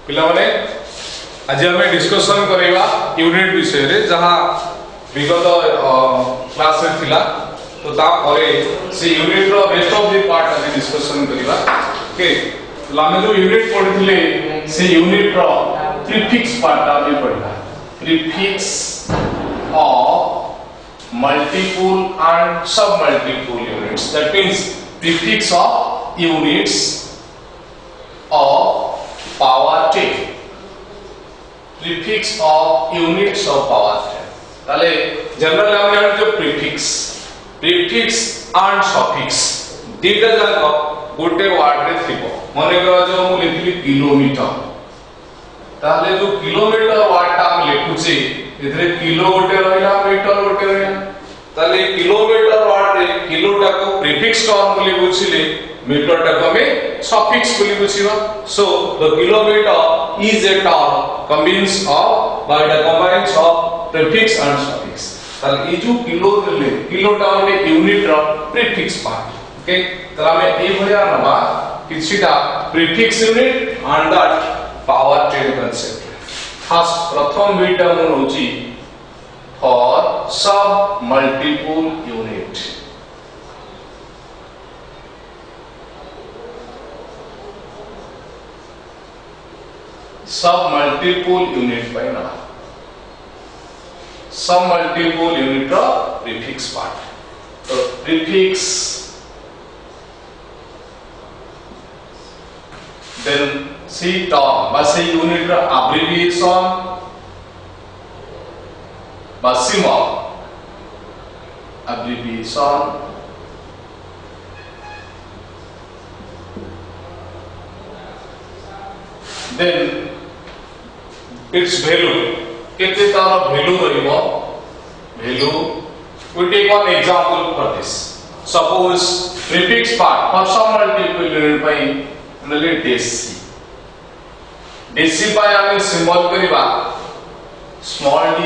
पिला माने आज हमें डिस्कशन करेगा यूनिट विषय रे जहां विगत क्लास में थिला तो ता परे से यूनिट रो रेस्ट ऑफ द पार्ट आज डिस्कशन करिवा ओके लामे जो यूनिट पढिथिले से यूनिट रो प्रीफिक्स पार्ट आज पढिला prefix of multiple and submultiple units that means prefix of units of power 10 prefix of units of power 10 তাহলে जनरल हम जान जो prefix and suffix दिटा जाक गोटे वर्ड रे थिबो माने करा जो मु लिखली किलोमीटर ताले जो किलोमीटर वर्ड ता हम लिखुची इधरे किलो गोटे रहला मीटर गोटे रहला ताले किलोमीटर वर्ड रे किलोटा को प्रीफिक्स टर्म बोली बुझिले मीटर टा को हमें सफिक्स बोली बुझिबा so the kilometre is a term combines of by the combines of prefix and suffix ताले ई जो किलो रे किलोटा ओने यूनिट रो प्रीफिक्स पार्ट ओके तला में ए भया नबा किछिटा prefix unit and that power 10 concept first प्रथम बीटा मन होची for sub multiple unit sub multiple unit by now sub multiple unit of prefix part so prefix then see term by say unit abbreviation Maximal abbreviation then its value kete tar value rahibo value we take one example for this suppose prefix part for some multiple unit by only dc by ame symbol kariba small d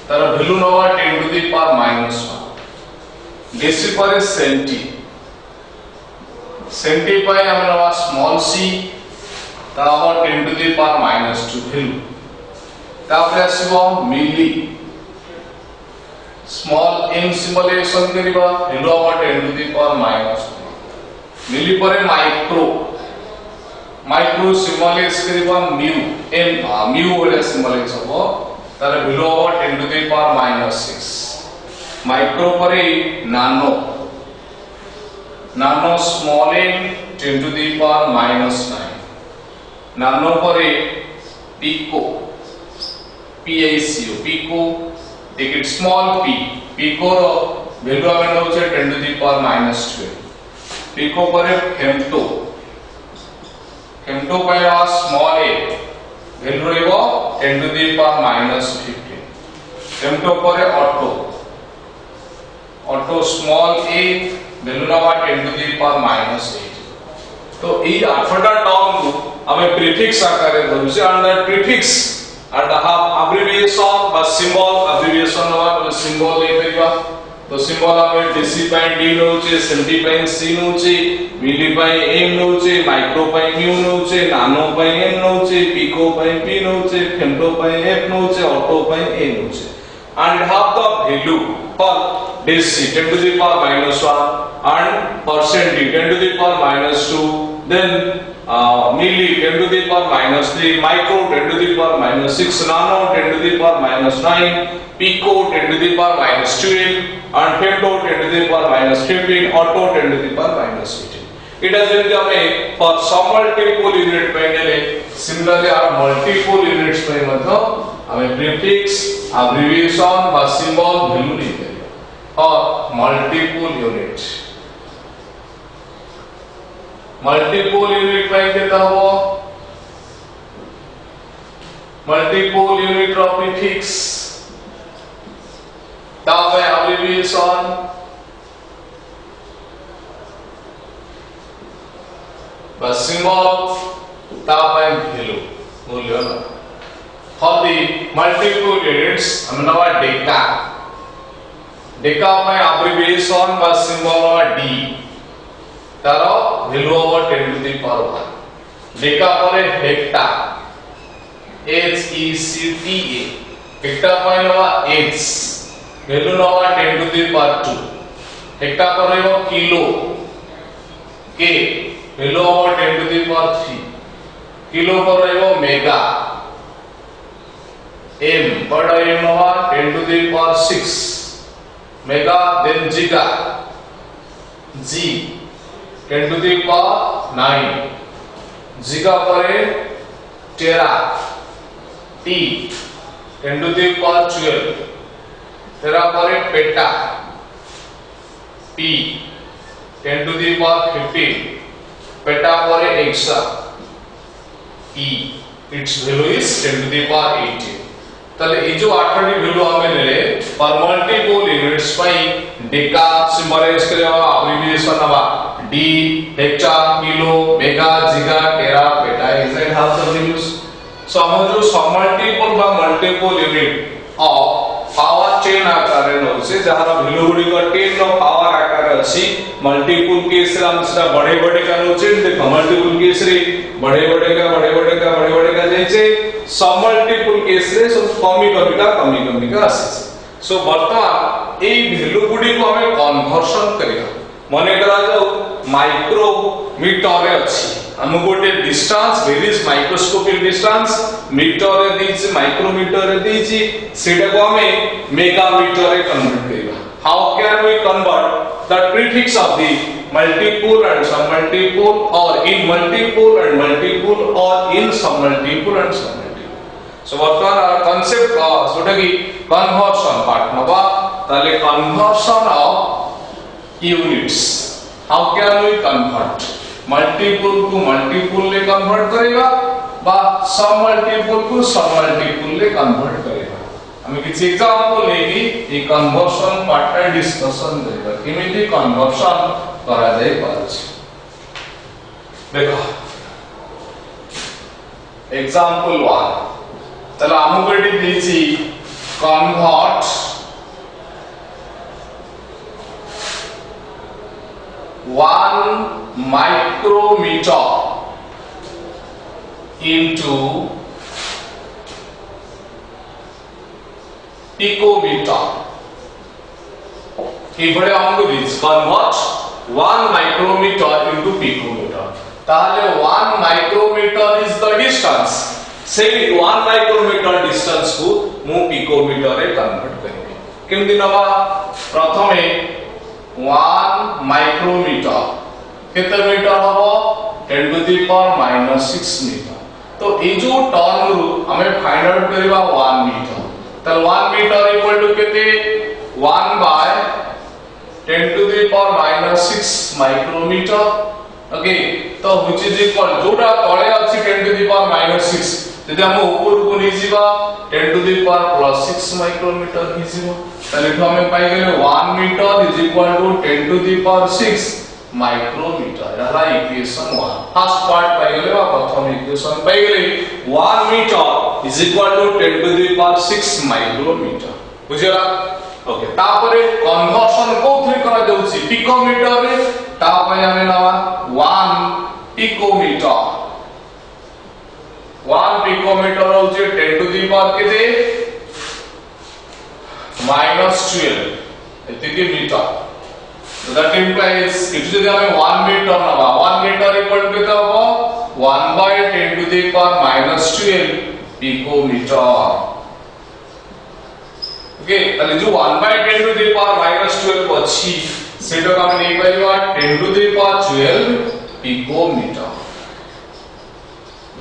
तार value नवा 10 to the power -1 deci पर centi centi पाए हम नवा small c तावर 10 to the power -2 value तापर आसीबो milli small m symbolization करिबा वैल्यू आवर 10 टू द पावर -2 मिली पर माइक्रो माइक्रो सिंबलाइज करिबा म्यू m म्यू वाला सिंबलाइज हो तार वैल्यू ओवर 10 टू द पावर -6 माइक्रो परे nano nano small n 10 to the power -9 nano परे pico PICO pico take it small p pico रो value आमे होचे 10 टू द पावर -12 पिको परे फेम्टो फेम्टो पय स्मॉल a वैल्यू रहबो 10 to the power -15 femto परे atto atto small a value रहबो 10 to the power -8 तो ई आठटा टर्म को हमें प्रीफिक्स आकारे धरुसे and that prefix and half abbreviation बा सिंबल अब्रिविएशन वा सिंबल ले परिबा तो सिंबल हमें डेसी पाई d नउचे सेंटी पाई c नउचे मिली पाई m नउचे माइक्रो पाई म्यू नउचे नानो पाई n नउचे पिको पाई p नउचे फेम्टो पाई f नउचे ऑटो पाई a नउचे and have the value for dc 10 to the power -1 and percent 10 to the power -2 then milli 10 to the power -3 micro 10 to the power -6 nano 10 to the power -9 pico 10 to the power -12 and femto 10 to the power -15 auto 10 to the power -18 it has been hame for some multiple unit panel similarly our multiple units पे मतलब हमें prefix abbreviation বা symbol value नहीं करेगा और multiple unit पे देता हो multiple unit of prefix ताप है abbreviation बा symbol ताप है value मूल्य ना for the multiple units हम नवा डेका डेका में abbreviation बा symbol नवा d taro value over 10 to the power 1 Deka परे हेक्टा HECTA हेक्टा पॉइंट नवा H वैल्यू नवा 10 टू द पावर 2 हेक्टा पर रहबो किलो K वैल्यू नवा 10 टू द पावर 3 किलो पर रहबो मेगा M पर रहबो नवा 10 to the power 6 mega then giga G 10 to the power 9 giga पर tera T 10 to the power 12 टेरा पर PETA P 10 to the power 15 PETA पर AXA E its value is 10 to the power 18 তাহলে এই যে 8টি ভ্যালু আমি নেলে पर मल्टीपल यूनिट्स पाई डेका सिंबलाइज करवा अब्रिविएशन नवा D hecto kilo mega giga tera peta is that how the values so हम जो समल्टीपल बा मल्टीपल यूनिट ऑफ पावर 10 आकार रे नोसे जहार वैल्यू गुडी को 10 नो पावर आकार अछि मल्टीपल केस रे हम सेटा बड़े का नोचे देखो मल्टीपल केस रे बड़े का जाइछे समल्टीपल केस रे सब कमी का आसी सो वर्तमान ए वैल्यू गुडी को हमें कन्वर्शन करिया माने करा जाऊ माइक्रोमीटर रे अछि हम गोटे distance various microscopic distance metre रे दीछि माइक्रोमीटर रे दीछि सेटा को हमें मेगामीटर रे कन्वर्ट करिया how can we convert the prefix of the multiple and submultiple or in multiple and multiple or in submultiple and submultiple so वर्तमान our concept जोटा कि conversion part नबा ताले conversion of units how can we convert multiple to multiple ले convert करेगा बा submultiple to submultiple ले convert करेगा हम किसी एग्जांपल लेगी ये कन्वर्शन पार्ट का डिस्कशन करेगा केमिति कन्वर्शन करा जाय पाछ देखो एग्जांपल 1 चला हम कोडी दीची कन्वर्ट 1 micrometer into picometer इबडे हमको this convert 1 micrometer into picometer ताले 1 micrometer is the distance से 1 micrometer distance को मु picometer रे कन्वर्ट करेंगे केमति नबा प्रथमे 1 micrometer केते मीटर हबो 10 to the power -6 मीटर तो ए जो टर्म रु हमें फाइंड आउट करबा 1 मीटर तो 1 मीटर इक्वल टू केते 1 by 10 to the power -6 micrometre okay तो व्हिच इज इक्वल जोटा तळे अछि 10 to the power -6 जदि हम ऊपर को नि जीवा 10 to the power +6 माइक्रोमीटर हि जीवा तले हमें पाई गेले 1 metre is equal to 10 to the power 6 micrometre यहला इक्वेशन 1 फर्स्ट पार्ट पाई गेले बा प्रथम इक्वेशन पाई गेले 1 metre is equal to 10 to the power 6 micrometre बुझिला ओके तापरे कन्वर्शन कोथि करा जाउछि पिकोमीटर रे तापय हमें नवा 1 पिकोमीटर 1 पिकोमीटर होछि 10 to the power केते -12 एतिके metre so that implies if जदि हमें 1 मीटर नवा 1 मीटर इक्वल टू केते होबो 1 by 10 to the power -12 picometre okay ताले जो 1 by 10 to the power -12 अछि सेटा हम नै परिबा 10 to the power 12 picometre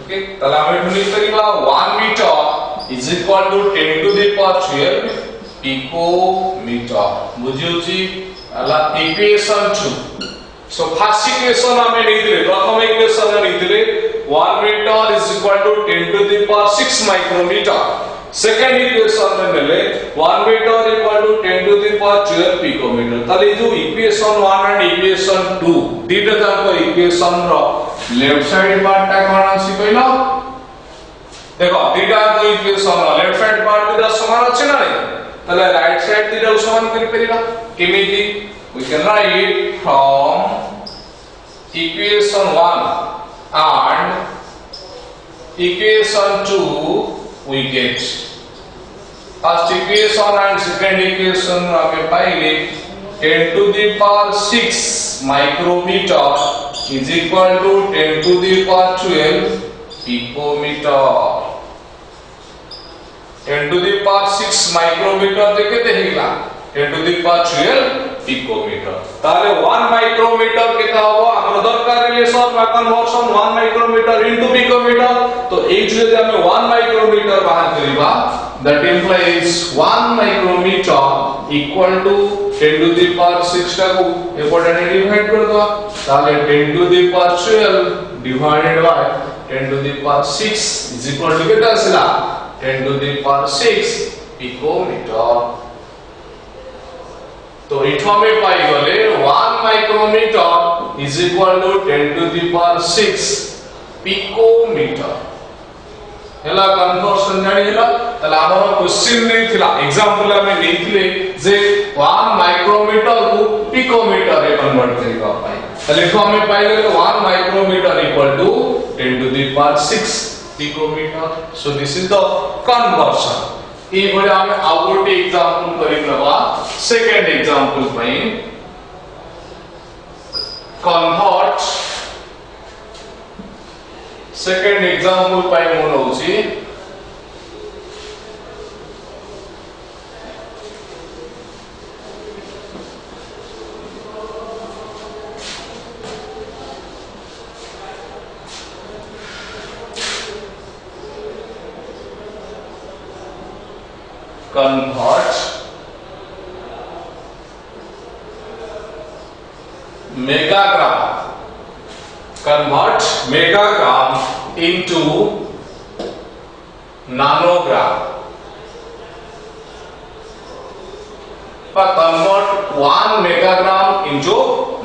okay ताले हम नै परिबा 1 metre is equal to 10 to the power 12 picometre बुझियोछि अला इक्वेशन 2 सो फर्स्ट इक्वेशन हमें नै दिले प्रथम इक्वेशन नै दिले 1 metre is equal to 10 to the power 6 micrometre second equation में मिले 1 metre equal to 10 to the power 12 picometre ताले जो इक्वेशन 1 एंड इक्वेशन 2 दीटा जाको इक्वेशन रो लेफ्ट साइड पार्ट ता कोन अछि कहलो देखो दीटा जो इक्वेशन रो लेफ्ट साइड पार्ट दीटा समान अछि ना ताले राइट साइड दीटा समान करि परिबा केमिति we can write from equation 1 and equation 2 we get first equation and second equation हमें पाइले 10 to the power 6 micrometer is equal to 10 to the power 12 picometer 10 to the power 6 micrometer ते केते हेला 10 to the power 12 picometer ताले 1 micrometer केता होबो हमर दरकार relation बा conversion 1 micrometer into picometer तो एई जदि हमें 1 micrometer बाहर करिबा that implies 1 micrometer equal to 10 to the power 6 टा को एपटे डिवाइड कर दो ताले 10 to the power 12 divided by 10 to the power 6 is equal to केता आसिला 10 to the power 6 picometer तो इठो में पाई गले 1 micrometre is equal to 10 to the power 6 picometre हेला कन्वर्शन जानि हेला तला हमर क्वेश्चन नै थिला एग्जांपल में लिखले जे 1 माइक्रोमीटर को पिकोमीटर रे कन्वर्ट करिबा पाई तले इठो में पाई गले 1 micrometre equal to 10 to the power 6 picometre so this is the conversion ई भले हमें आउटे एग्जांपल करिनबा सेकंड एग्जांपल पई कन्वर्ट सेकंड एग्जांपल पई मोन होची convert megagram into nanogram or convert 1 megagram into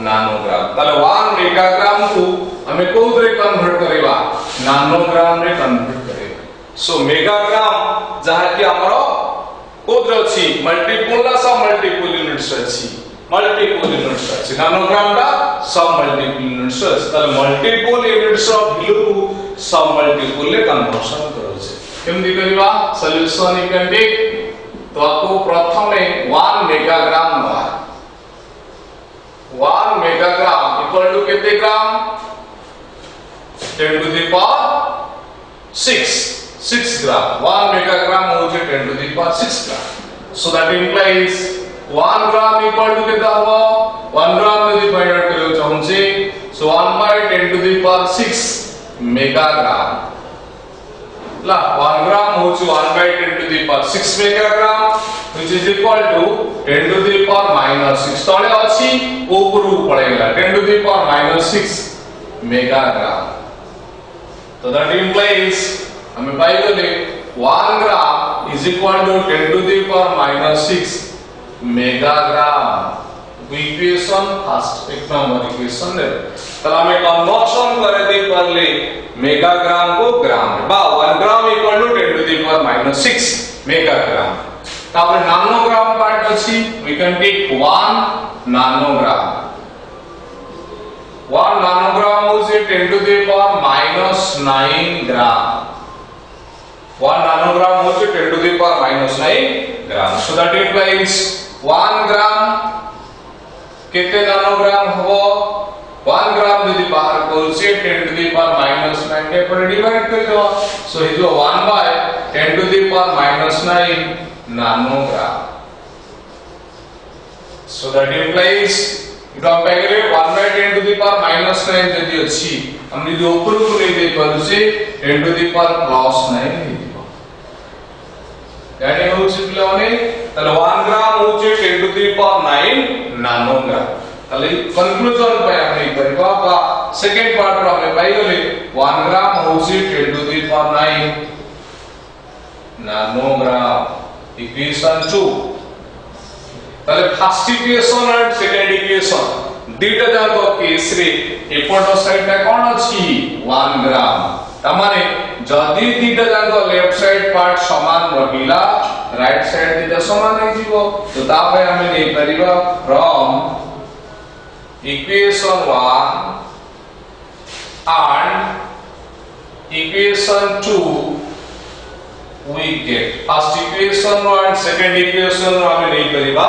nanogram ताले 1 megagram को हमें कोदरे कन्वर्ट करेबा नानोग्राम रे कन्वर्ट करेबा सो मेगाग्राम जहा कि हमरो कोद्र अछि मल्टीपल ला सब मल्टीपल यूनिट्स अछि मल्टीपल यूनिट्स अछि नानोग्राम ला सब मल्टीपल यूनिट्स अछि त मल्टीपल यूनिट्स ऑफ वैल्यू सब मल्टीपल ले कन्वर्शन करू छै केमदी करिवा सॉल्यूशन यू कैन टेक तो आपको प्रथमे 1 मेगाग्राम नवा 1 मेगाग्राम इक्वल टू कितने ग्राम 10 to the power 6 gram 1 megagram होचे 10 to the power 6 gram so that implies 1 gram equal to कितना हुआ 1 gram में डिवाइड करो चाहूँचे so 1 by 10 to the power 6 megagram La 1 gram होचे 1 by 10 to the power 6 megagram which is equal to 10 to the power minus 6 तले अछि ऊपरू पड़ेगा 10 to the power minus 6 megagram so that implies हमें पाई गले 1 gram is equal to 10 to the power minus 6 megagram equation first एक number equation ले तला में कन्वर्शन करे दे परले मेगाग्राम को ग्राम में बा 1 gram equal to 10 to the power minus 6 megagram तापर नानोग्राम पार्ट अछि we can take 1 nanogram 1 nanogram होचे 10 to the power minus 9 gram 1 nanogram होचे 10 to the power minus 9 gram so that implies 1 gram कितने नानोग्राम हो 1 gram यदि बाहर Kolse 10 to the power minus 9 के पर डिवाइड कर दो so it is 1 by 10 to the power minus 9 nanogram so that implies इटा पहले 1 by 10 to the power minus 9 यदि अछि हम यदि ऊपर को ले दे परसे 10 to the power plus 9 यानी होची पिलाने तले 1 ग्राम होची 10 to the power 9 नानोग्राम तले कंक्लूजन पे हमने करबा बा सेकंड पार्ट रो हमें पाई गले 1 ग्राम होची 10 to the power 9 nanogram equation 2 तले first equation and second equation दीटा जाको केस रे एपट साइड ता कोन अछि 1 ग्राम तमाने जदी दीटा जाको लेफ्ट साइड पार्ट समान रहिला राइट साइड दीटा समान नै जीवो तो ता पे हमें नै परिबा from equation 1 and equation 2 we get first equation and second equation हमें नहीं करीबा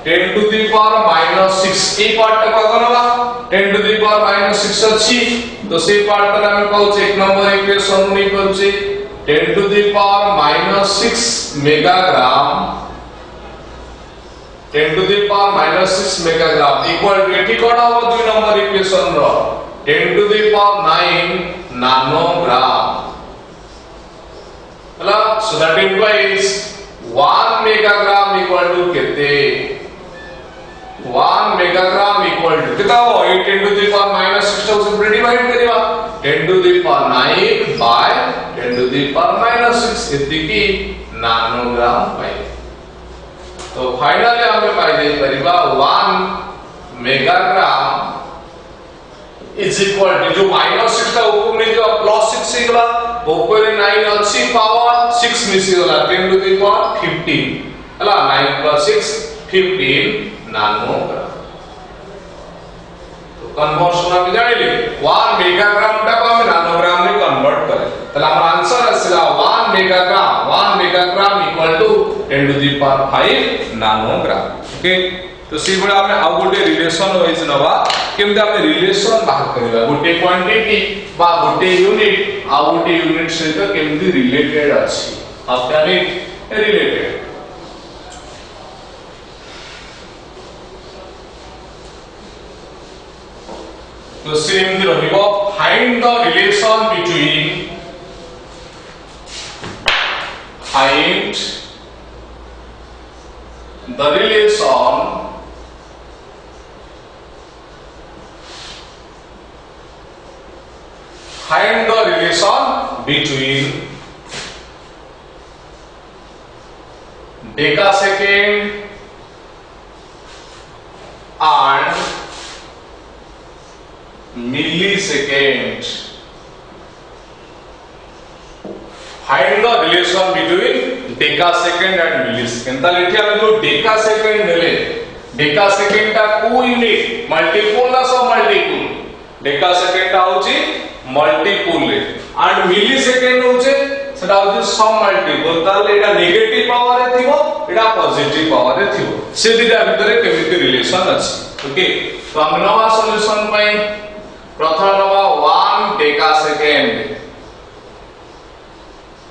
10 to the power minus 6 A part का करवा 10 to the power minus 6 अच्छी तो से पार्ट पर हमें पाउच एक नंबर इक्वेशन नहीं पाउचे 10 to the power minus 6 megagram 10 to the power minus 6 megagram equal to एटी कोड़ा हो दो नंबर इक्वेशन रो 10 to the power 9 nanogram मतलब so that implies 1 megagram equal to कितने 1 megagram equal to कितना हो 8 10 to the power minus 6 तो उसे डिवाइड करेगा 10 to the power 9 by 10 to the power minus 6 इतनी की नानोग्राम पाई तो फाइनली हमें पाई दे परिबा 1 मेगाग्राम is equal to जो minus 6 था ऊपर में जो plus 6 से गला ऊपर 9 अच्छी पावर 6 मिसी गला 10 to the power 15 अला 9 plus 6 15 नानोग्राम तो कन्वर्शन हम जानिले 1 मेगाग्राम टा को हम नानोग्राम में कन्वर्ट करें तो हमारा आंसर आसीला 1 megagram equal to 10 to the power 5 nanogram okay तो सी बडा हमें आ गोटे रिलेशन वाइज नवा केमते हमें रिलेशन बाहर करबा गोटे क्वांटिटी बा गोटे यूनिट आ गोटे यूनिट सहित केमते रिलेटेड अछि आपने रिलेटेड तो सेम रहिबो find the relation between find the relation between decasecond and millisecond. Find the relation between decasecond and millisecond. ताले इथे आम्ही जो decasecond नेले decasecond टा को यूनिट मल्टीपल ना सब मल्टीपल decasecond टा होची मल्टीपल ले and millisecond होचे सेटा होची सब मल्टीपल ताले एटा नेगेटिव पावर रे थिबो एटा पॉजिटिव पावर रे थिबो से दिटा भितरे केमिति रिलेशन अछि ओके तो हम नवा सॉल्यूशन पई प्रथम नवा 1 decasecond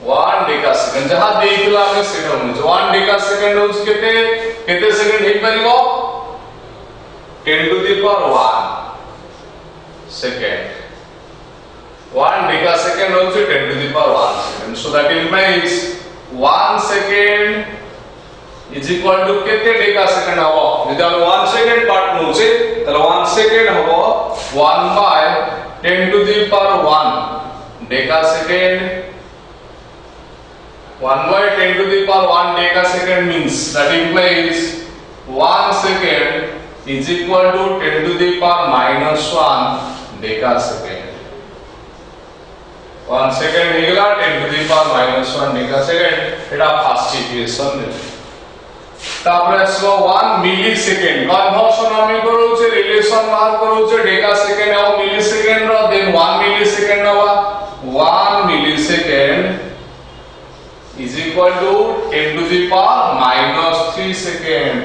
1 डेकासेकेंड जहां देइतला हम सेटा होनो 1 डेकासेकेंड होस केते सेकेंड हेइ परिबो 10 to the power 1 second 1 decasecond होस 10 to the power 1 second so that implies 1 second is equal to केते डेकासेकेंड हबो जदि हम 1 सेकेंड पार्ट नोचे तले 1 सेकेंड हबो 1 by 10 to the power 1 decasecond 1 by 10 to the power 1 decasecond means that implies 1 second is equal to 10 to the power minus 1 decasecond. 1 second हेगला 10 to the power minus 1 decasecond Etah first equation ने तापर आसबो 1 millisecond conversion हम करू छे relation बाहर करू छे डेकासेकेंड और millisecond रो then 1 millisecond हवा 1 millisecond is equal to 10 to the power minus 3 second.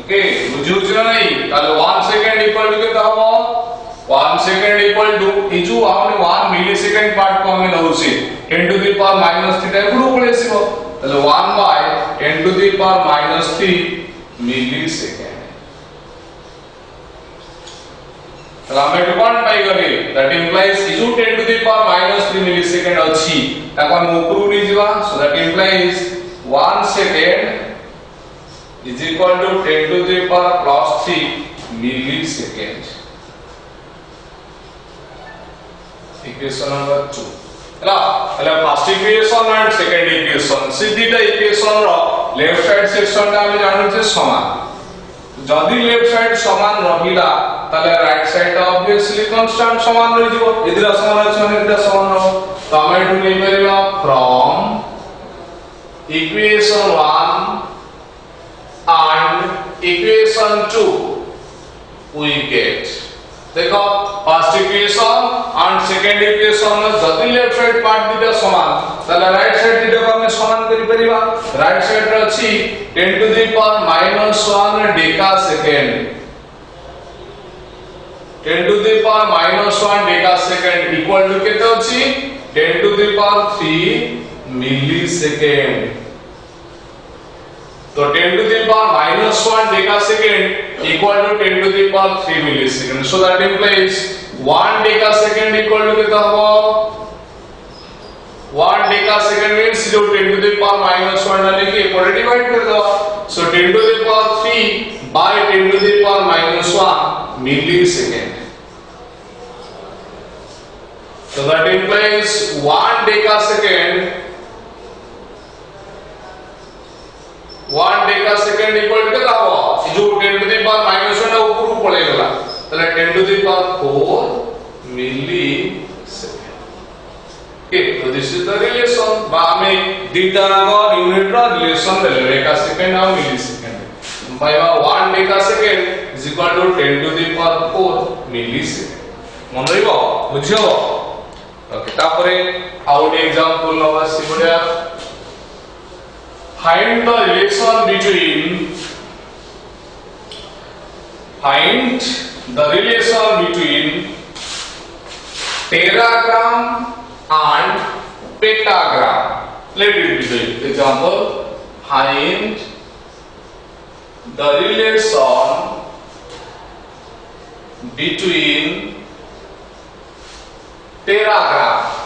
Okay, बुझुछ नहीं ताले 1 second equal to केता हबो 1 second equal to इजु हमने 1 मिलीसेकेंड पार्ट को हमें नउसी 10 to the power minus 3 type रूप लेसिबो ताले 1 by 10 to the power minus 3 millisecond हमें डिपेंड पाई गले दैट इंप्लाइज इजु 10 to the power minus 3 millisecond अछि ताको हम ऊपर नि जीवा so that implies 1 second is equal to 10 to the power plus 3 millisecond equation number 2 हला हला first equation and second equation सिद्धिटा इक्वेशन रो लेफ्ट साइड सेक्शन ता हम जानु छे समान जदि लेफ्ट साइड समान रहिला ताले राइट साइड ऑब्वियसली कांस्टेंट समान रहि जिवो इधर समान अछि माने इधर समान रहो तो हम एटू नै परिबा from equation 1 and equation 2 we get देखो first equation and second equation जदि लेफ्ट साइड पार्ट दिटा समान तले राइट साइड दिटा को हम समान करि परिबा राइट साइड रे अछि 10 to the power -1 decasecond 10 to the power -1 decasecond equal to केते अछि 10 to the power 3 millisecond तो 10 to the power -1 decasecond equal to 10 to the power 3 millisecond. So that implies 1 decasecond equal to कितना होगा 1 decasecond means जो 10 to the power -1 डालने की एक divide कर दो so 10 to the power 3 by 10 to the power -1 millisecond. So that implies 1 decasecond 1 डेकासेकंड equal to कितना हुआ जो 10 टू द पावर -1 ऊपर को पड़े गला तले 10 to the power 4 milli second okay तो दिस इज द रिलेशन बा हमें दीटा और यूनिट रो रिलेशन ले डेकासेकंड और milli second by 1 decasecond is equal to 10 to the power 4 milli second मन रहिबो बुझियो ओके तापरे आउट एग्जांपल नवा सिबोडिया find the relation between teragram and petagram. Let it be the example. Find the relation between teragram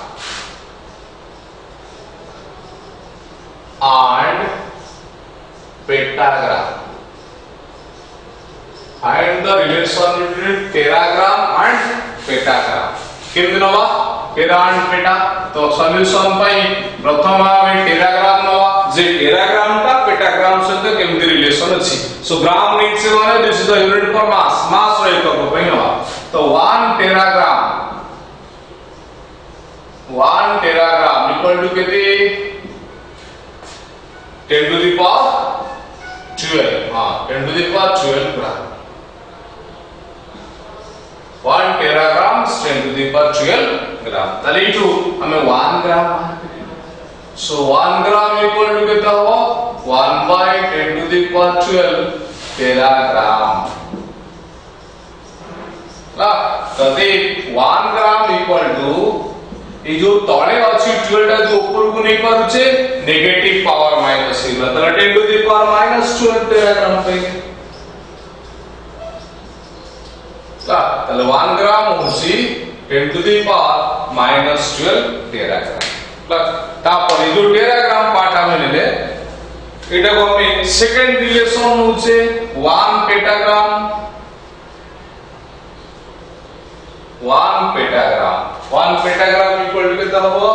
and pentagram. Find the relation between teragram and pentagram. केमति नवा टेरा and PETA तो solution पई प्रथम हम teragram नवा जे teragram ता पेटाग्राम सहित केमति relation अछि सो ग्राम मीन्स माने this is the unit for mass mass रो एकक पई नवा तो 1 टेराग्राम इक्वल टू केते 10 to the power 12 हां 10 to the power 12 gram 1 teragram 10 to the power 12 ग्राम ताले इटू हमें 1 ग्राम सो 1 ग्राम इक्वल टू कितना हो 1 by 10 to the power 12 teragram ला तदे 1 ग्राम इक्वल टू ये जो तळे अछि 12 टा जो ऊपर को नहीं पारुचे नेगेटिव पावर माइनस इला तले 10 टू द पावर -12 टेराग्राम पे ता तले 1 ग्राम होसी 10 to the power -12 teragram plus ता पर जो टेराग्राम पार्ट हमें लेले एटा को हमें सेकंड रिलेशन होचे 1 पेटाग्राम 1 पेटाग्राम इक्वल टू कितना हो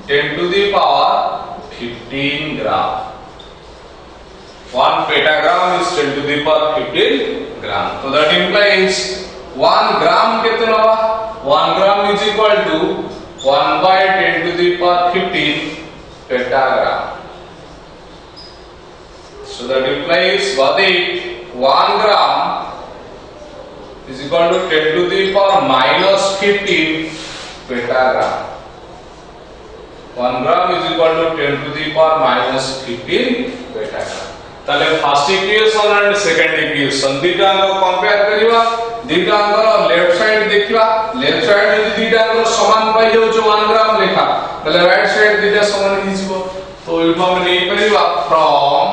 10 to the power 15 gram 1 petagram is 10 to the power 15 gram so that implies 1 gram कितना हुआ 1 gram is equal to 1 by 10 to the power 15 petagram so that implies what is 1 gram is equal to 10 to the power -15 petagram 1 gram is equal to 10 to the power -15 petagram ताले first equation and second equation दीटा को compare करिवा दीटा को left side देखिवा left side यदि दीटा को समान पाइ जाउ जो 1 ग्राम लेखा ताले राइट साइड दीटा समान हि जिवो तो इको हम नै परिवा from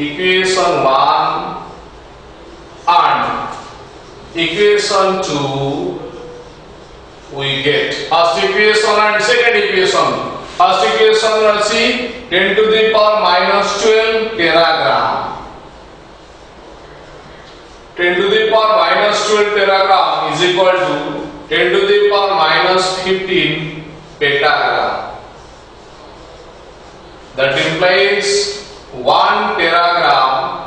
equation 1 and equation 2 we get first equation and second equation first equation राशि 10 to the power -12 teragram 10 to the power -12 teragram is equal to 10 to the power -15 petagram that implies 1 teragram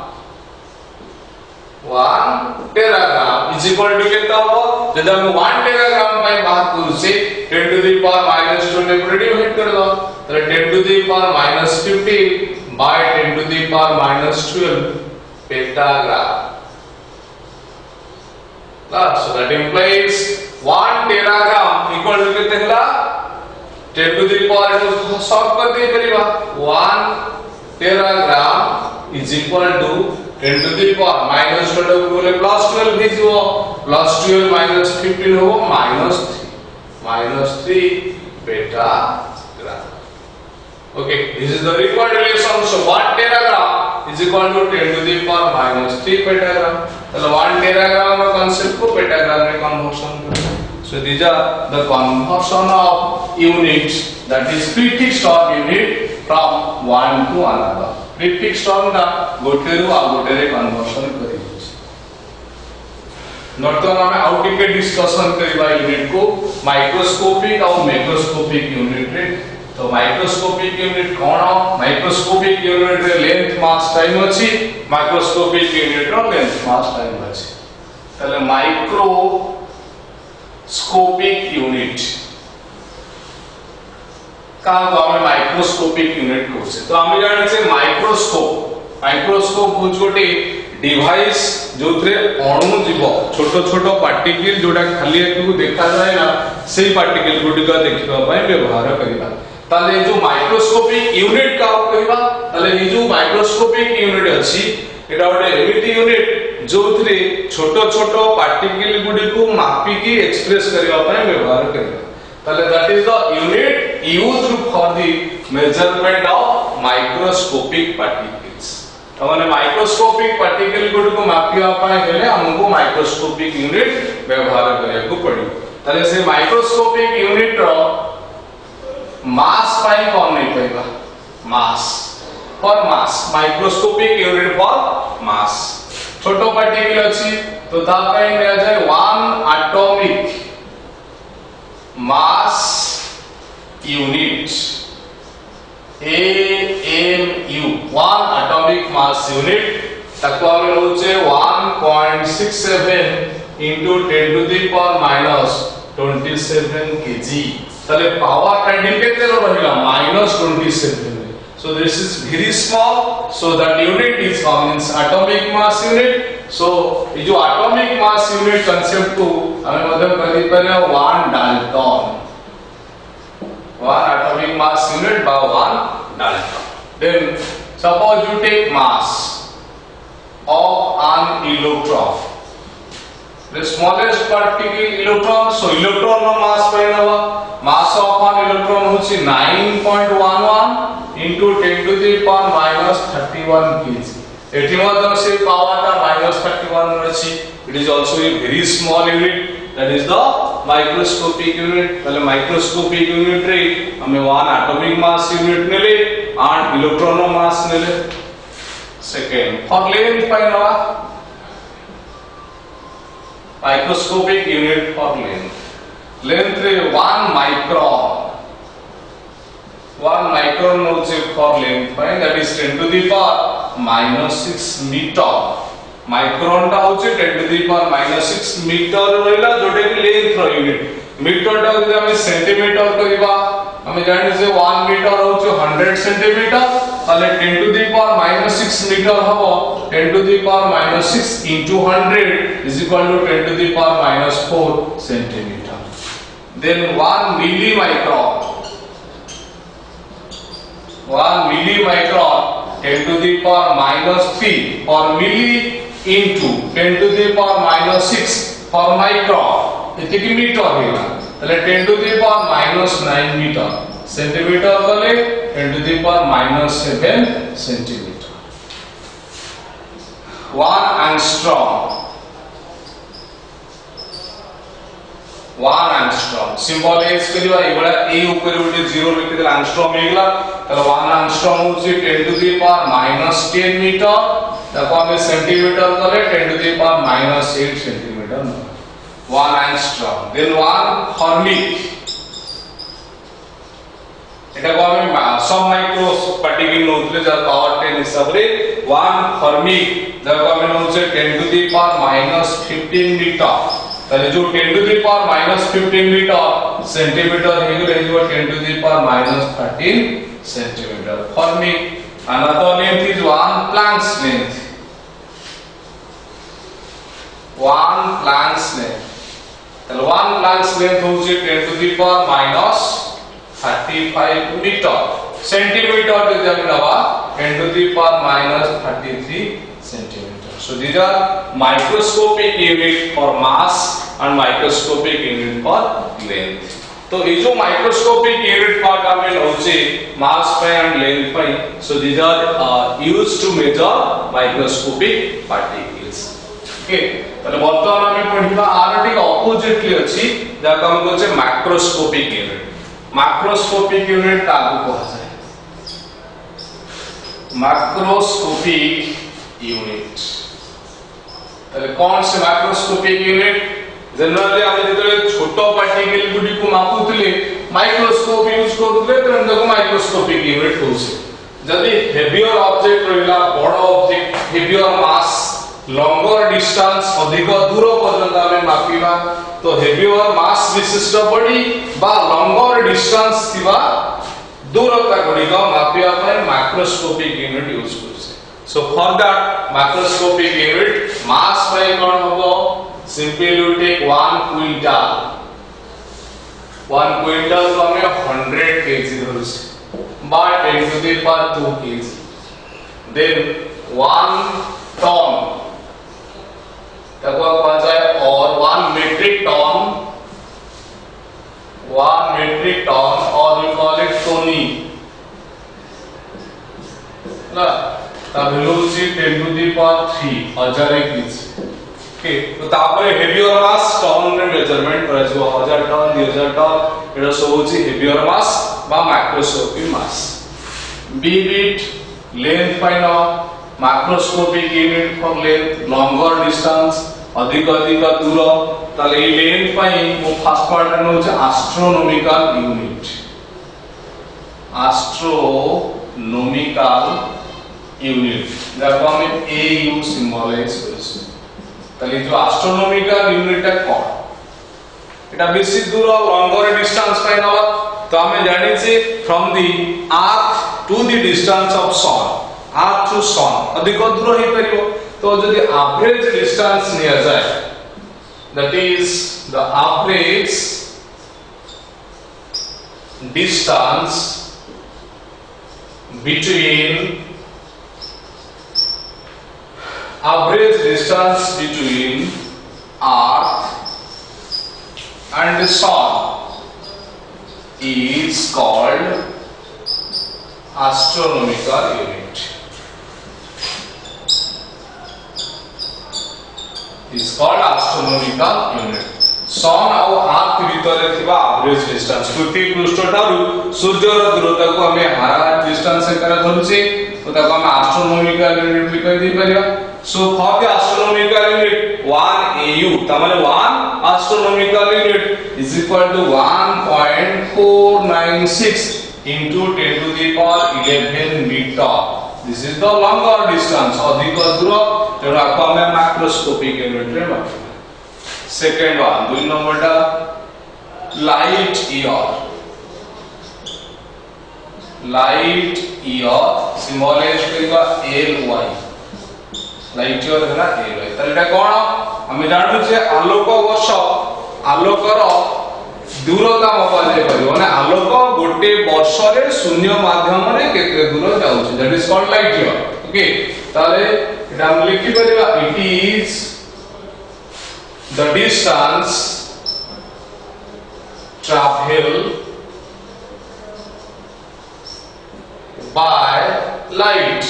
is equal to कितना होगा जब हम 1 teragram में बात करूं से 10 to the power -12 को डिवाइड कर दो तो 10 to the power -15 by 10 to the power -12 पेटाग्राम So that implies 1 teragram equal to कितने होला 10 to the power इनको सॉल्व कर दे परिवा 1 teragram is equal to 10 to the power minus 12 बोले plus 12 भेजियो plus 12 minus 15 हो minus 3 beta gram. Okay, this is the required relation. So 1 teragram is equal to 10 to the power minus 3 petagram. So 1 teragram का concept को petagram में conversion करें. So these are the conversion of units, that is prefixed term unit from one to another. Prefixed term ना गोटे रू आ गोटे रे conversion करें. नोटन हमें आउट के डिस्कशन करिबा यूनिट को माइक्रोस्कोपिक और मैक्रोस्कोपिक यूनिट रे. तो माइक्रोस्कोपिक यूनिट कोन माइक्रोस्कोपिक यूनिट रे लेंथ मास टाइम अछि माइक्रोस्कोपिक यूनिट रो लेंथ मास टाइम अछि. तले माइक्रोस्कोपिक यूनिट का हमें माइक्रोस्कोपिक यूनिट कोसे. तो हम जानि छे माइक्रोस्कोप होछ गोटे डिवाइस जोथरे अणु जीव छोट छोट पार्टिकल जोडा खाली को देखा जाय ना सेही पार्टिकल गुडी का देखिबा पय व्यवहार करिबा. ताले जो माइक्रोस्कोपिक यूनिट का कहबा ताले ये जो माइक्रोस्कोपिक यूनिट अछि एटा गोटे एमिति यूनिट जोथरे छोट छोट पार्टिकल गुडी को मापी के एक्सप्रेस करिबा पय व्यवहार करिबा. ताले that is the unit used for the measurement of microscopic particles. तमाने माइक्रोस्कोपिक पार्टिकल गुडी को मापिया पय हेले हमको माइक्रोस्कोपिक यूनिट व्यवहार करिया को पड़ी. ताले से माइक्रोस्कोपिक यूनिट रो मास पाई कौन नहीं पाएगा mass for mass microscopic unit for मास. छोटो पार्टिकल अछि तो ता पाई ले जाय 1 atomic mass unit AMU 1 atomic mass unit ताको हम होचे 1.67 into 10 to the power minus 27 kg. ताले पावर काइंडिंग केते रहला -27. So this is very small, so that unit is means atomic mass unit. So ये जो atomic mass unit concept को हमें मतलब करी पहले 1 Dalton 1 atomic mass unit by 1 Dalton. Then suppose you take mass of an electron, the smallest particle electron. So electron no mass painava mass of an electron hochi 9.11 into 10 to the power minus 31 kg. एठी मतलब से power का -31 रछि. It is also a very small unit, that is the microscopic unit. पहले microscopic unit रे हमें 1 atomic mass unit नेले 8 electron mass नेले. Second for length पाइनवा microscopic unit for length रे 1 micron होचे for length पाइ, that is 10 to the power -6 meter. Micron टा होचे 10 to the power -6 मीटर रहला जोटे की लेंथ रो यूनिट. मीटर टा जे हम सेंटीमीटर करिबा हमें जानि से 1 मीटर होचे 100 सेंटीमीटर ताले 10 to the power -6 मीटर हबो 10 to the power -6 into 100 is equal to 10 to the power -4 centimeter. Then 1 millimicron 10 to the power -3 for milli into 10 to the power -6 for micron इति की metre हेला ताले 10 to the power -9 metre centimetre कले 10 to the power -7 centimetre. 1 angstrom symbolize करिवा एबला A ऊपर उठे 0 लिखि देला angstrom हेगला. ताले 1 angstrom होची 10 to the power -10 मीटर ताको हम सेंटीमीटर कले 10 to the power -8 centimetre. 1 angstrom. Then 1 fermic एटा को हम सब माइक्रो पार्टिकल नोतले जा पावर 10 हिसाब रे 1 fermic जाको हम नोचे 10 to the power -15 मीटर. ताले जो 10 to the power -15 metre centimetre हेगले जो 10 to the power -13 centimetre. fermic. Another length is 1 Planck's length. 1 1 Planck's length তাহলে 1 Planck's length হচ্ছে 10 to the power minus 35 meter centimeter যদি আমি নেওয়া 10 to the power minus 33 centimeter. So these are microscopic unit for mass and microscopic unit for length. तो ये जो microscopic unit part हमें होचे मास पे एंड लेंथ पे so these are used to measure microscopic particles okay তাহলে বর্তমানে আমি পড়িবা আর ঠিক অপোজিটলি আছে যাকে আমি বলছে ম্যাক্রোস্কোপিক ইউনিট ম্যাক্রোস্কোপিক ইউনিট কাকে কোয়া যায় ম্যাক্রোস্কোপিক ইউনিট তাহলে কোন সে ম্যাক্রোস্কোপিক ইউনিট जनरली हम जेतले छोटो पार्टिकल गुडी को मापुतले माइक्रोस्कोप यूज करथले तेन देखो माइक्रोस्कोपिक यूनिट होसे जदी हेवियर ऑब्जेक्ट रहिला बड़ ऑब्जेक्ट हेवियर मास लॉन्गर डिस्टेंस अधिक दूर पर्यंत हमें मापिबा तो हेवियर मास विशिष्ट बॉडी बा लॉन्गर डिस्टेंस थिबा दूरता गुडी को मापिबा पर माइक्रोस्कोपिक यूनिट यूज करसे so for that microscopic unit mass बाय कोन होबो Simply you take 1 quintal. 1 quintal को हमें 100 kg धरुसे, but 10 to the power 2 kg. Then 1 ton. तको कहा जाए और 1 metric ton. 1 metric ton or we call it tonni. ना, तब velocity 10 to the power 3 1000 kg. Okay तो तापर हेवियर मास टन रे मेजरमेंट करा जो 1000 टन 2000 टन एटा सब होची हेवियर मास बा माइक्रोस्कोपिक मास बीट लेंथ पाइन microscopic unit for length longer distance अधिक अधिक दूर ताले ए लेंथ पाइन मो फर्स्ट पार्ट रे होची एस्ट्रोनॉमिकल यूनिट जाको हम एयू सिंबलाइज करছি তাহলে जो एस्ट्रोनॉमिकल यूनिट कोन এটা বেশি দূর লঙ্গর ডিসটেন্স পাই নবা তো আমি জানি যে from the earth to the distance of sun earth to sun अधिक दूर होई परिबो तो जदी एवरेज डिस्टेंस निया जाय that is the average distance between average distance between earth and the sun is called astronomical unit सन और अर्थ भितर थिबा एवरेज डिस्टेंस पृथ्वी पृष्ठ ठारू सूर्यर दूरता को हमें हारा डिस्टेंस कर धरुचे तो ताको हम एस्ट्रोनॉमिकल यूनिट भी कह दी परिया So for the astronomical unit 1 AU तमाने 1 astronomical unit is equal to 1.496 into 10 to the power 11 meter. This is the longer distance अधिक दूर तेरा को हमें माइक्रोस्कोपिक यूनिट रे मापे सेकंड वन दुई नंबर टा लाइट ईयर सिंबलाइज करबा LY लाइट ईयर है ना LY ताले एटा कोन हम जानू जे आलोक वर्ष आलोकर दूरता मापा जाय परिबो माने आलोक गोटे वर्ष रे शून्य माध्यम रे केते दूर जाउछ that is called light year okay ताले एटा हम लिखि परिबा it is the distance traveled by light.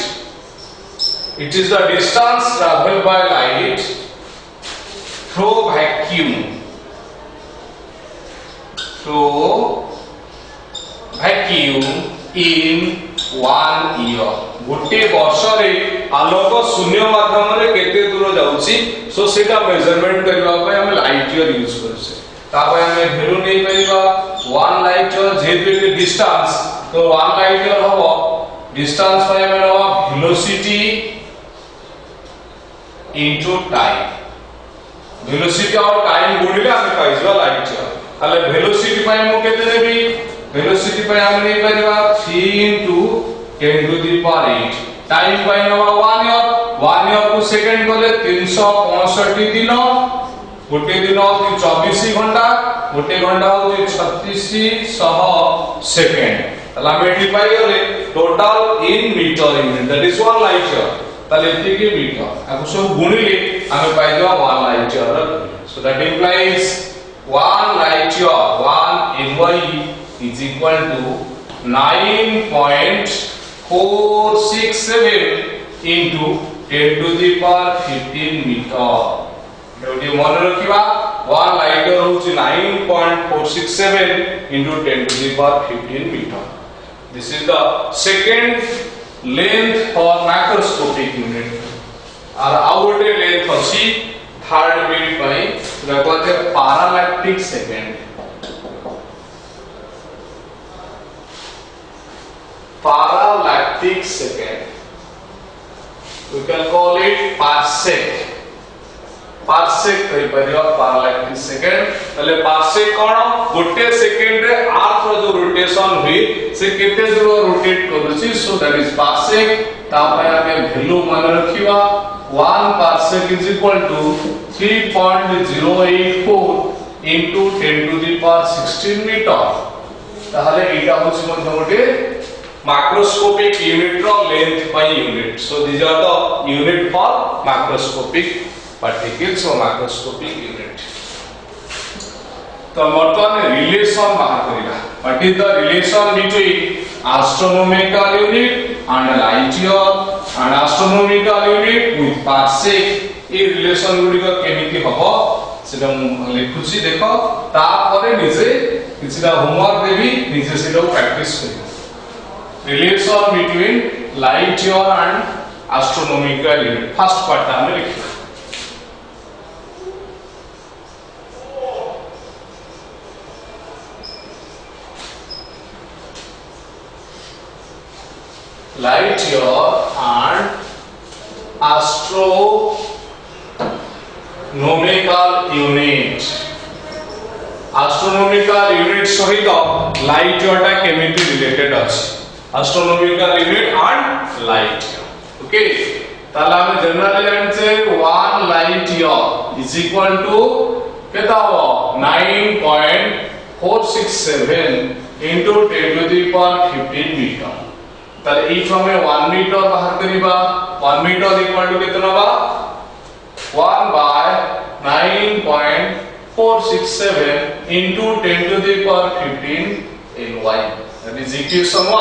It is the distance traveled by light through vacuum in 1 year. गोटे वर्ष रे आलोक शून्य माध्यम रे केते दूर जाउची सो सेटा मेजरमेंट करबा पय हम लाइट ईयर यूज करसे तापय हम वैल्यू नै परिबा 1 लाइट ईयर जेते डिस्टेंस तो 1 लाइट ईयर होबो डिस्टेंस पय हम नवा वेलोसिटी इनटू टाइम वेलोसिटी और टाइम गुणिले हम पाइबा लाइट ईयर ताले वेलोसिटी पय हम केते नेबी वेलोसिटी पय हम नै परिबा 3 into 10 to the power 8 time पाई नवा 1 ईयर को सेकंड बोले 365 दिन गोटे दिन होती 24 घंटा गोटे घंटा होती 3600 सेकेंड तला मेटी पाई गले total in metre unit that is 1 light year तले एति के मीटर आको सब गुणिले हमें पाई देबा 1 light year so that implies 1 light year 1 NY is equal to 9.467 into 10 to the power 15 meter एवडी मन रखिबा 1 लाइट ईयर होची 9.467 into 10 to the power 15 meter this is the second length for macroscopic unit और आउटे length अछि third बीट पई रखते parallactic second parallactic second we can call it parsec parsec कहि परियो पैरालैक्टिक सेकेंड तले पार्सेक कोन गोटे सेकेंड रे अर्थ रो जो रोटेशन हुई से केते दूर रोटेट करूची सो दैट इज पार्सेक ता पय हमें वैल्यू मन रखिबा 1 parsec is equal to 3.084 into 10 to the power 16 metre ताहले एटा होची मध्य गोटे मैक्रोस्कोपिक यूनिट रो length by unit so these are the unit for macroscopic particles or macroscopic unit तो वर्तमान रिलेशन बाहर करिबा what is the relation between astronomical unit and light year and astronomical unit with parsec ए relation गुडी को केमिति हबो सेटा लिखुची देखो ता परे निजे किछिदा होमवर्क देबी निजे सेटा प्रैक्टिस करियो relation between light year and astronomical unit first part में लिखियो light year and astronomical unit astronomical unit सहित light year टा केमिति रिलेटेड अछि astronomical unit and light year okay ताला हम जनरली जानछे 1 light year is equal to केता हो 9.467 into 10 to the power 15 meter ताले इच हमें 1 मीटर बाहर करिबा 1 मीटर इक्वल टू कितना बा 1 by 9.467 into 10 to the power 15 NY that is equation 1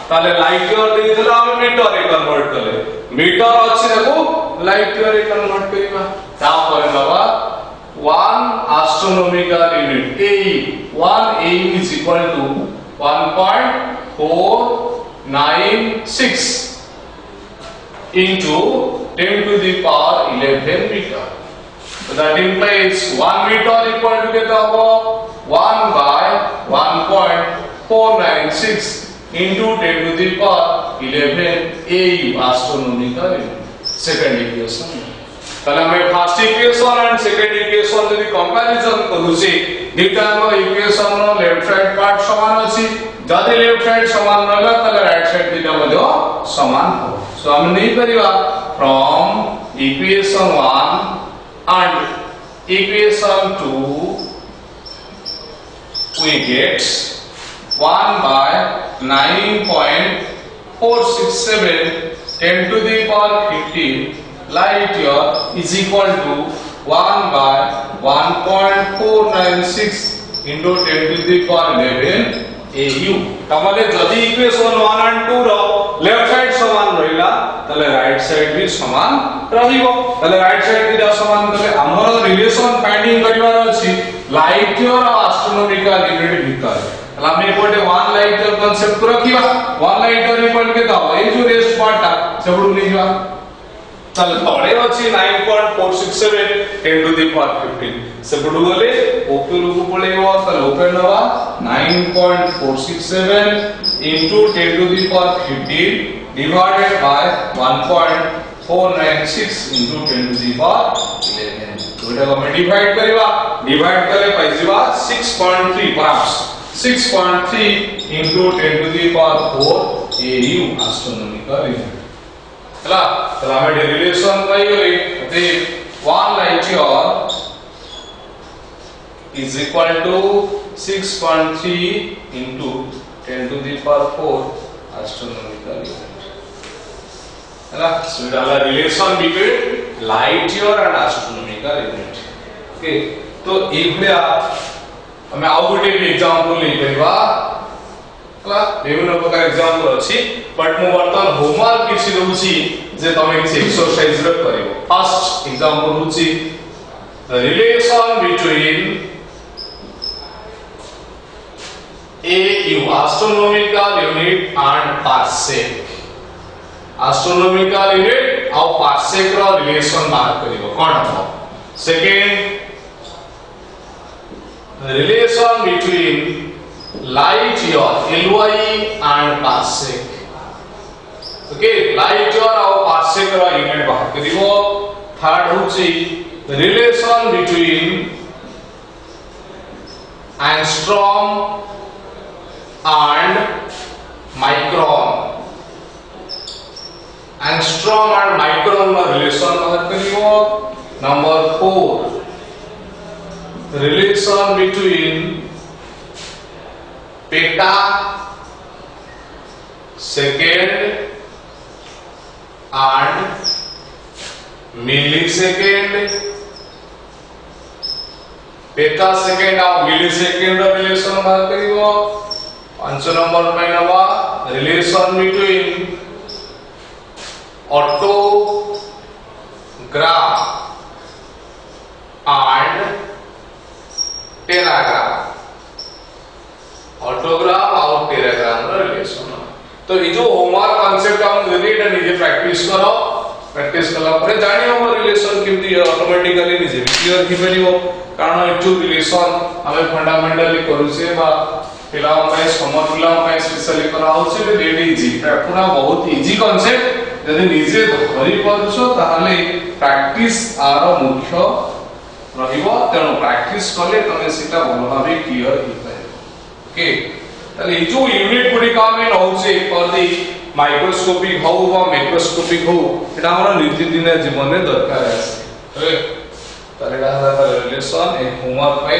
ताले लाइट ईयर देला हम मीटर रे कन्वर्ट करले मीटर अछि देखो लाइट ईयर रे कन्वर्ट करिबा ता पर बाबा 1 astronomical unit A 1 A is equal to 1.496 into 10 to the power 11 meter. So that implies 1 meter equal to get 1 by 1.496 into 10 to the power 11 AU astronomical unit. Second equation. ताले हमें first equation and second equation यदि comparison करूसी दुटा equation नो left side part समान अछि जदि left side समान रहला ताले राइट साइड दिटा मध्ये समान हो सो हम नहीं परिबा from equation 1 and equation 2 we get 1 by 9.467 10 to the power 15 light year is equal to 1 by 1.496 into 10 to the power 11 AU तमले जदी इक्वेशन 1 and 2 रो लेफ्ट साइड समान रहिला तले राइट साइड भी समान रहिबो तले राइट साइड भी समान तले हमर रिलेशन फाइंडिंग करिवार अछि लाइट ईयर और एस्ट्रोनॉमिकल यूनिट भीतर हम एपोटे 1 लाइट ईयर कांसेप्ट को रखिबा 1 लाइट ईयर इक्वल के ता ए जो रेस्ट पार्ट सबडू लिखिबा चल तळे अछि 9.467 10 to the power 15 सबडू गले ओपर को पळेबो त ओपन हवा 9.467 into 10 to the power 15 divided by 1.496 into 10 to the power 11 तोटा को हम डिवाइड करबा डिवाइड करे पाइबा 6.3 परहाप्स 6.3 into 10 to the power 4 AU astronomical unit हला हमें रिलेशन पाई गई ते 1 light year is equal to 6.3 into 10 to the power 4 astronomical unit. So it is a relation between light year and astronomical unit. Okay, तो एक भलिया हमें आउ गोटे example ले परिबा हला विभिन्न प्रकार एग्जांपल अछि बट मु वर्तमान होमवर्क किछि दउछि जे तमे किछि एक्सरसाइज रे करिवो फर्स्ट एग्जांपल होछि the relation between AU astronomical unit and parsec astronomical unit और parsec रो रिलेशन बात करिवो कोन हो second relation between light year LY and parsec okay light year और parsec रो यूनिट बात करिवो थर्ड होछि relation between angstrom and micron angstrom and micron रो relation बात करिवो number 4 relation between peta second and millisecond peta second और millisecond रो relation बात करिवो 5 नंबर पे नवा relation between autograph and teragram autograph और टेराग्राम रो रिलेशन तो ये जो होमवर्क कांसेप्ट हम रीड एंड निजे प्रैक्टिस करो प्रैक्टिस कला परे जानि हम रिलेशन केमती ऑटोमेटिकली निजे क्लियर थि परिबो कारण एटू रिलेशन हमें फंडामेंटली करूसे बा पिला में समरफुला में स्पेशली करा होसे डेट इजी पूरा बहुत इजी कांसेप्ट यदि निजे धरि पदुछो ताहाले प्रैक्टिस आरो मुख्य रहिबो तेनो प्रैक्टिस करले तमे सीटा भलो भाबे क्लियर हि पाए ओके ताले जो यूनिट गुडी काम इन होउसे फॉर दी माइक्रोस्कोपिक हो वा मैक्रोस्कोपिक हो एटा हमरा नित्यदिन जीवन में दरकार है ओके ताले डाला रिलेशन ए होमवर्क पे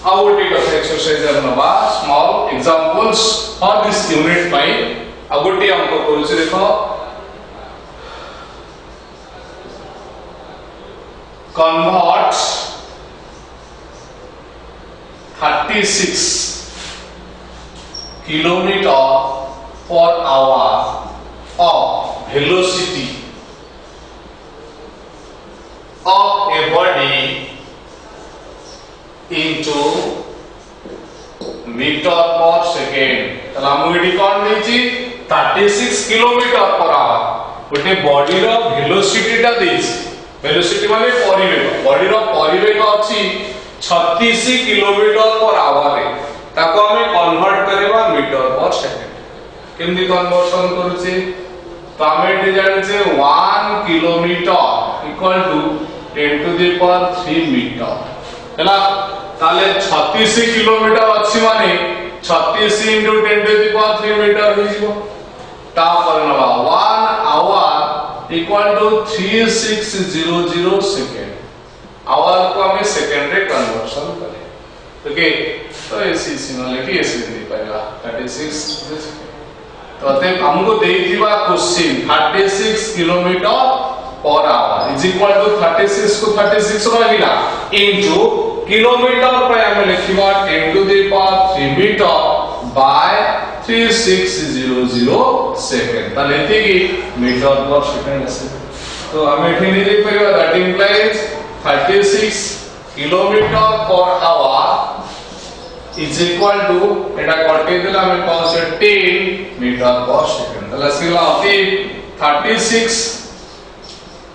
हाउ टू टेक एक्सरसाइज नबा small examples for this unit पे अगोटी हमको करूसे देखो convert 36 kilometer per hour of velocity of a body into meter per second तला मुडी कोन देछि 36 किलोमीटर पर आवर गोटे बॉडी रो वेलोसिटी टा देछि वेलोसिटी माने परिवेग बॉडी रो परिवेग अछि 36 किलोमीटर पर आवर रे ताको हमें कन्वर्ट करबा मीटर पर सेकंड केमदी कन्वर्शन करूचे तो हमें जे जानि छे 1 kilometre equal to 10 to the power 3 metre हला ताले 36 किलोमीटर अछि माने 36 * 10 टू द पावर 3 मीटर होई जिवो ता पर नवा 1 hour equal to 3600 second hour को हमें सेकंड रे कन्वर्शन करें ओके तो ऐसी सिमिलरिटी ऐसे दे पाएगा 36 तो अते हमको दे दिबा question 36 kilometre per hour is equal to 36 को 36 रहिला इनटू किलोमीटर पे हमें लिखिबा 10 to the power 3 metre by 3600 second ताले एतिकी मीटर पर सेकंड आसे तो हम एठी नि देख परिबा that implies 36 kilometre per hour is equal to एटा कटे देला हमें कौन से 10 मीटर पर सेकंड ताले सिला होती 36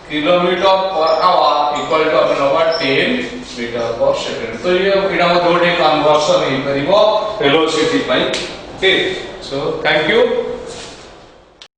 kilometre per our equal to अपन होगा 10 मीटर पर सेकंड तो ये इडा मोटे conversion hey परिबो velocity pi Okay, so thank you.